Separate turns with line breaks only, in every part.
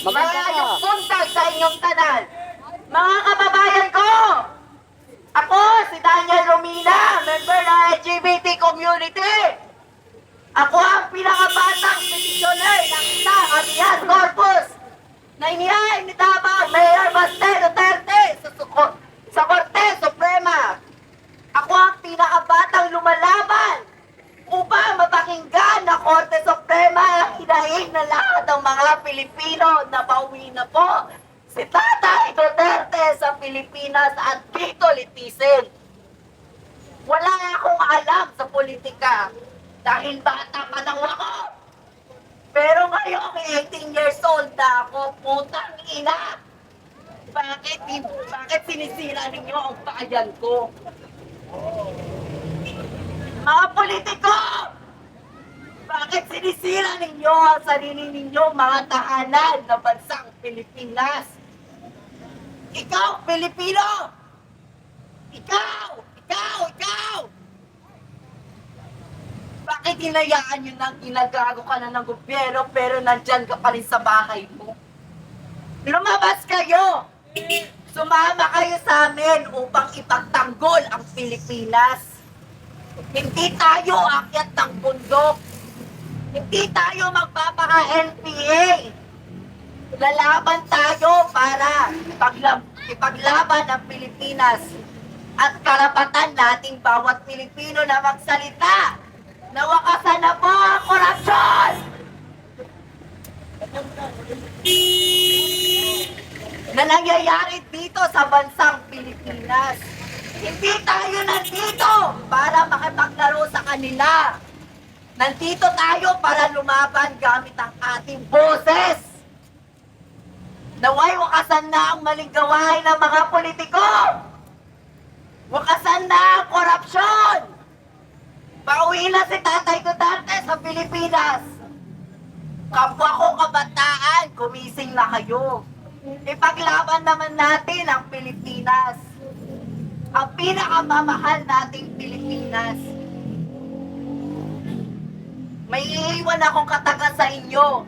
Maayong buntag sa inyong tanan. Mga kababayan ko, ako si Daniel Romina, member ng LGBT community. Ako ang pinakabatang petitioner ng isang habeas corpus na inihain ni Davao Mayor Baste Duterte sa Korte Suprema. Ako ang pinakabatang lumalaban upang mapakinggan ng Korte Suprema ang hinaing na lahat ng mga Pilipino na pauwi na po si Tatay Duterte sa Pilipinas at dito litisin. Wala akong alam sa politika dahil bata pa lang ako. Pero ngayon, 18 years old na ako, putang ina. Bakit sinisira ninyo ang bayan ko? Mga politiko! Bakit sinisira ninyo ang sarili ninyo mga tahanan na bansang Pilipinas? Ikaw, Pilipino! Ikaw! Bakit hinayaan nyo nang ginagago ka na ng gobyerno pero nandyan ka pa rin sa bahay mo? Lumabas kayo! Sumama kayo sa amin upang ipagtanggol ang Pilipinas. Hindi tayo akyat ng bundok. Hindi tayo magpapaka-NPA. Lalaban tayo para ipaglaban ang Pilipinas at karapatan nating bawat Pilipino na magsalita. Nawakasan na po ang korupsyon! Na nangyayari dito sa bansang Pilipinas. Hindi tayo nandito para makipaglaro sa kanila. Nandito tayo para lumaban gamit ang ating boses. Naway wakasan na ang maling gawain ng mga politiko. Wakasan na ang korupsyon. Pauwi na si Tatay Duterte sa Pilipinas. Kapwa ko kabataan, gumising na kayo. Ipaglaban naman natin ang Pilipinas. Ang pinakamamahal nating Pilipinas. May iiwan akong kataga sa inyo.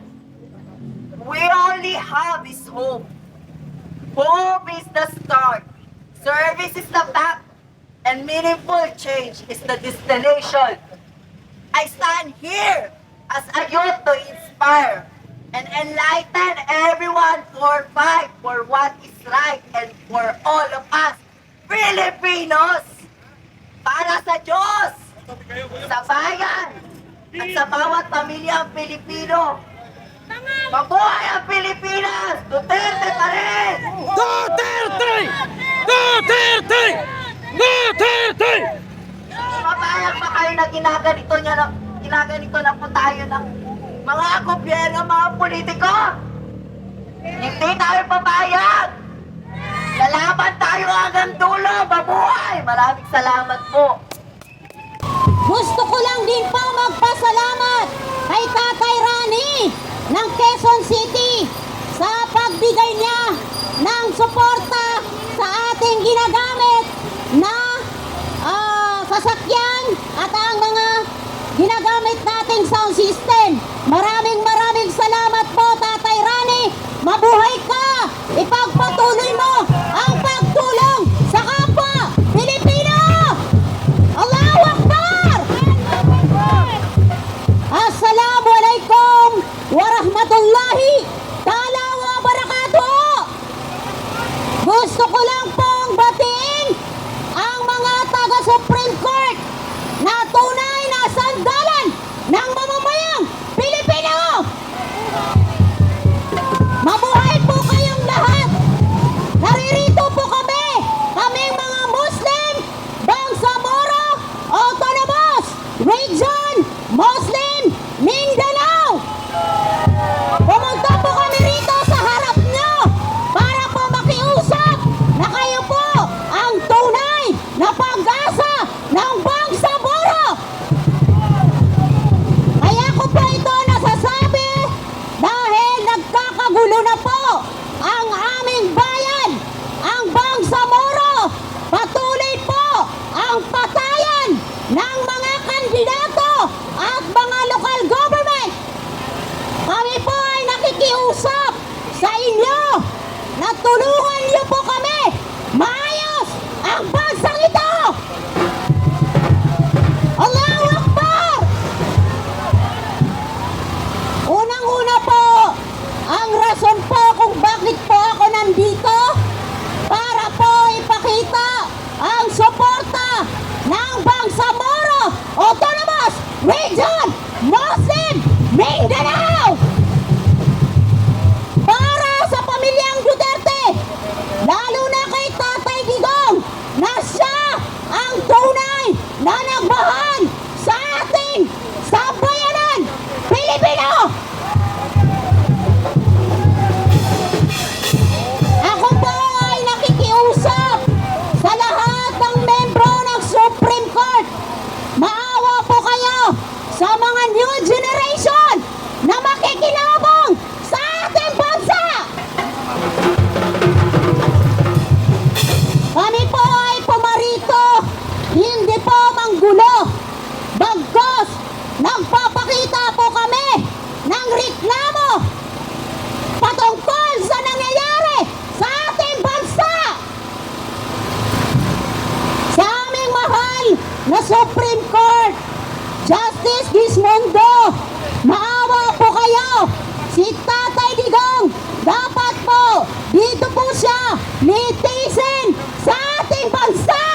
We only have is hope. Hope is the start. Service is the path. And meaningful change is the destination. I stand here as a youth to inspire and enlighten everyone for fight for what is right and for all of us, Filipinos, para sa Diyos, sa bayan, at sa bawat pamilyang Pilipino. Mabuhay ang Pilipinas! Duterte pa rin!
Duterte! Duterte! Duterte!
Mapayag pa kayo na ginaganito na po tayo ng mga gobyerno, mga politiko. Hindi tayo papayag. Lalaban tayo hanggang dulo. Mabuhay! Maraming salamat po.
Gusto ko lang din po magpasalamat kay Tatay Rani ng Quezon City sa pagbigay niya ng suporta sa ating ginagamit na sasakyan at ang mga ginagamit nating sound system. Maraming salamat po, Tatay Rani. Mabuhay ka! Ipagpatuloy mo ang pagtulong sa kapwa Pilipino! Allahu Akbar! Assalamualaikum warahmatullahi ta'ala wa barakatuh! Gusto ko lang pong batiin ang mga taga-Supreme Court na tunay na sandalan ng mamamayang Pilipino! Mabuhay po kayong lahat! Naririto po kaming mga Muslim, Bangsamoro, Autonomous, Region, Muslim, Mindanao! Pumunta po kami rito sa harap nyo para po makiusap na kayo po ang tunay na pag-asa ng Bangsamoro na tulungan niyo po kami maayos ang bansang ito. Allahu Akbar! Unang-una po, ang rason po kung bakit po ako nandito para po ipakita ang suporta ng Bangsamoro Autonomous Region Muslim Mindanao para sa pamilyang Duterte, lalo na kay Tatay Digong na siya ang tunay na nagmahal sa ating sambayanan Pilipino. Ako po ay nakikiusap sa lahat ng membro ng Supreme Court. Maawa po kayo sa mga new generation na makikinabang sa ating bansa. Kami po ay pumarito, hindi po manggulo. Bagkus, nagpapakita po kami ng reklamo patungkol sa nangyayari sa ating bansa. Sa aming mahal na Supreme Court, Justice Gismondo, maawa po kayo. Si Tatay Digong, dapat po, dito po siya, litisin sa ating bansa.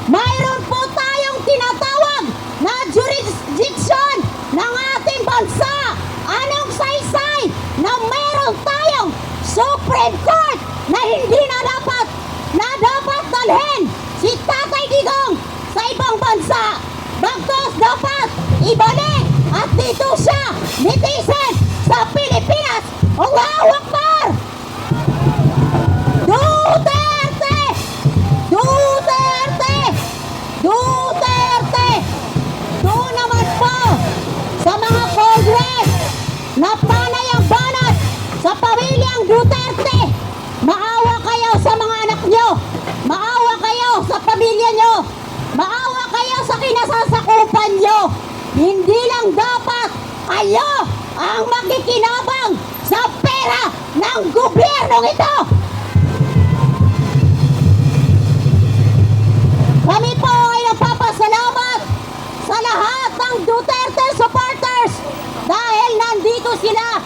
Mayroon po tayong tinatawag na jurisdiction ng ating bansa. Anong saysay na mayroon tayong Supreme Court na hindi na dapat dalhin si Tatay Digong sa ibang bansa. Bagkus dapat ibalik at dito siya litisin sa Pilipinas. Allahu Akbar! Duterte! Duterte! Duterte! Doon naman po sa mga Congress na panay ang banat sa pamilyang Duterte. Maawa kayo sa mga anak nyo. Maawa kayo sa pamilya nyo. Maawa kayo sa kinasasakupan nyo. Hindi lang dapat kayo ang makikinabang sa pera ng gobyernong ito. Kami po ay nagpapasalamat sa lahat ng Duterte supporters dahil nandito sila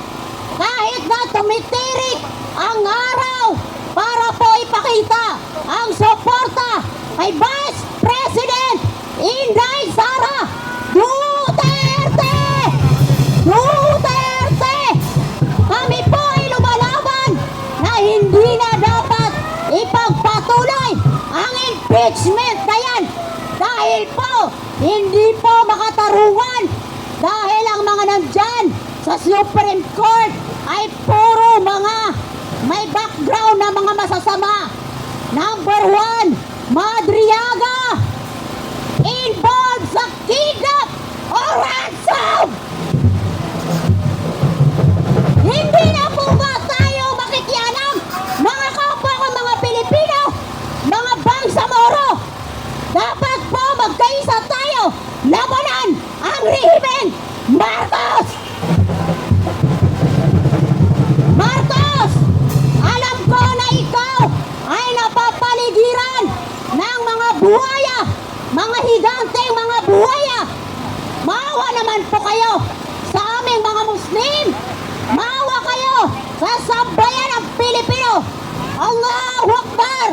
kahit na tumitirik ang araw para po ipakita ang suporta kay Vice President Inday Sara Duterte! Duterte! Kami po ay lumalaban na hindi na dapat ipagpatuloy ang impeachment na yan dahil po hindi po makatarungan dahil ang mga nandyan sa Supreme Court ay puro mga may background na mga masasama. Number 1, Madriaga involved sa kidnap o ransom. Hindi na po ba tayo makikialam, mga kapwa ko mga Pilipino, mga Bangsamoro? Dapat po magkaisa tayo labanan ang rehimen Marcos! Marcos! Alam ko na ikaw ay napapaligiran ng mga buhaya, mga higanteng mga buhaya. Maawa naman po kayo sa aming mga Muslim. Maawa kayo sa sambayan ng Pilipino. Allahu Akbar!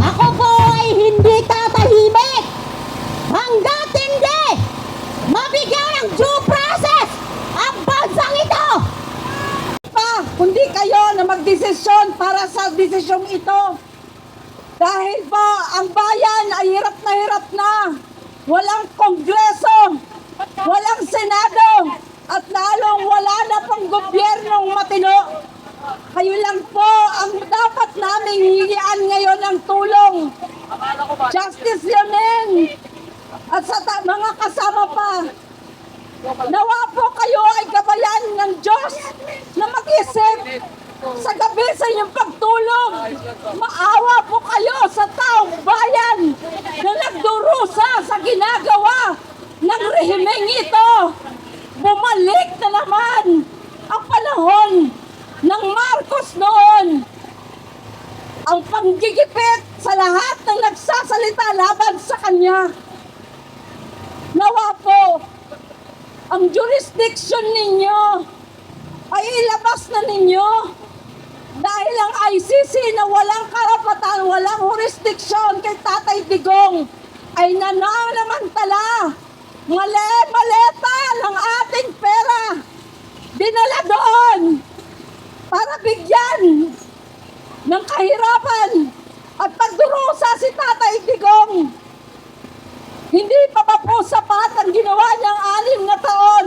Ako po ay hindi tatahimik hanggat hindi mabigyan ng due process ang bansang ito.
Kundi kayo na magdesisyon para sa desisyong ito. Dahil po, ang bayan ay hirap na. Walang kongreso, walang senado, at lalong wala na pang gobyernong matino. Kayo lang po ang dapat naming hingian ngayon ng tulong. Justice Leonen at sa mga kasama pa. Nawa po kayo ay gabayan ng Diyos na mag-isip sa gabi sa inyong pagtulong. Maawa po kayo sa taong bayan na nagdurusa sa ginagawa panggigipit sa lahat ng nagsasalita laban sa kanya. Nawa po, ang jurisdiction ninyo ay ilabas na ninyo dahil ang ICC na walang karapatan, walang jurisdiction kay Tatay Digong ay nananamantala, maleta ng ating pera, dinala doon para bigyan ng kahirapan at pagdurusa si Tatay Digong. Hindi pa ba po sapat ang ginawa niyang 6 na taon?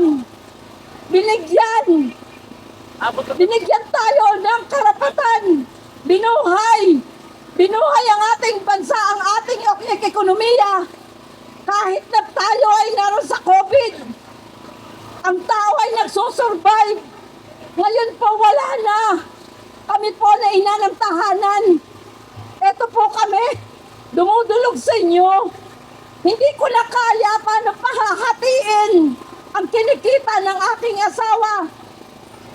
Binigyan tayo ng karapatan. Binuhay ang ating bansa, ang ating ekonomiya. Kahit na tayo ay naroon sa COVID, ang tao ay nagsusurvive. Ngayon po wala na. Kami po na ina ng tahanan. Eto po kami, dumudulog sa inyo. Hindi ko na kaya paano pahahatiin ang kinikita ng aking asawa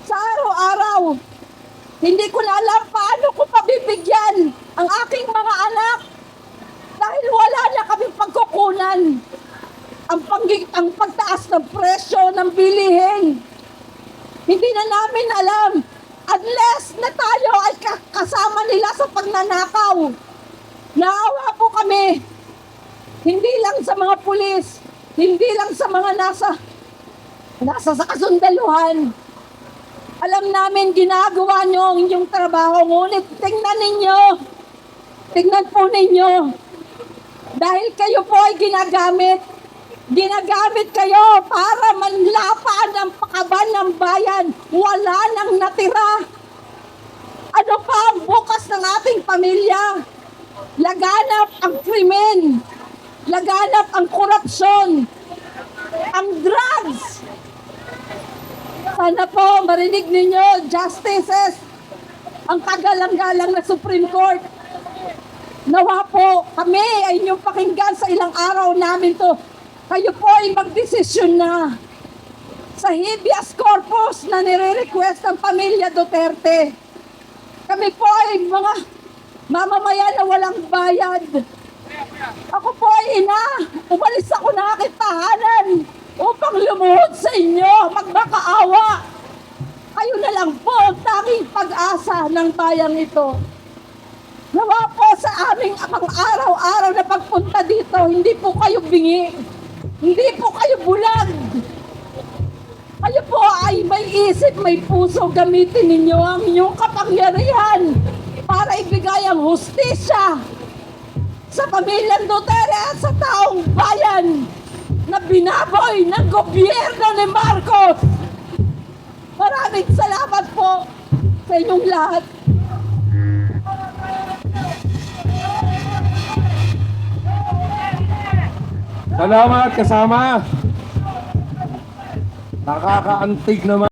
sa araw-araw. Hindi ko na alam paano ko pabibigyan ang aking mga anak dahil wala na kaming pagkukunan. Ang pagtaas ng presyo ng bilihin. Hindi na namin alam unless na tayo ay kasama nila sa pagnanakaw. Naawa po kami. Hindi lang sa mga pulis, hindi lang sa mga nasa sa kasundaluhan. Alam namin ginagawa nyo ang inyong trabaho, ngunit tingnan po ninyo, dahil kayo po ay ginagamit kayo para manlapaan ang pakaban ng bayan, wala nang natira. Ano pa ang bukas ng ating pamilya? Laganap ang krimen, laganap ang korupsyon, ang drugs. Sana po marinig ninyo, justices, ang kagalang-galang na Supreme Court. Nawa po kami ay inyong pakinggan sa ilang araw namin to. Kayo po ay magdesisyon na sa habeas corpus na nire-request ng pamilya Duterte. Kami po ay mga mamamayan na walang bayad. Ako po ay ina, umalis ako ng aking tahanan upang lumuhod sa inyo, magmakaawa. Kayo na lang po ang tanging pag-asa ng bayang ito. Nawa po sa aming araw-araw na pagpunta dito, hindi po kayo bingi, hindi po kayo bulag. Kayo po ay may isip, may puso, gamitin ninyo ang inyong kapangyarihan para ibigay ang hustisya sa pamilyang Duterte at sa taong bayan na binaboy ng gobyerno ni Marcos. Maraming salamat po sa inyong lahat.
Salamat kasama. Nakakaantig naman.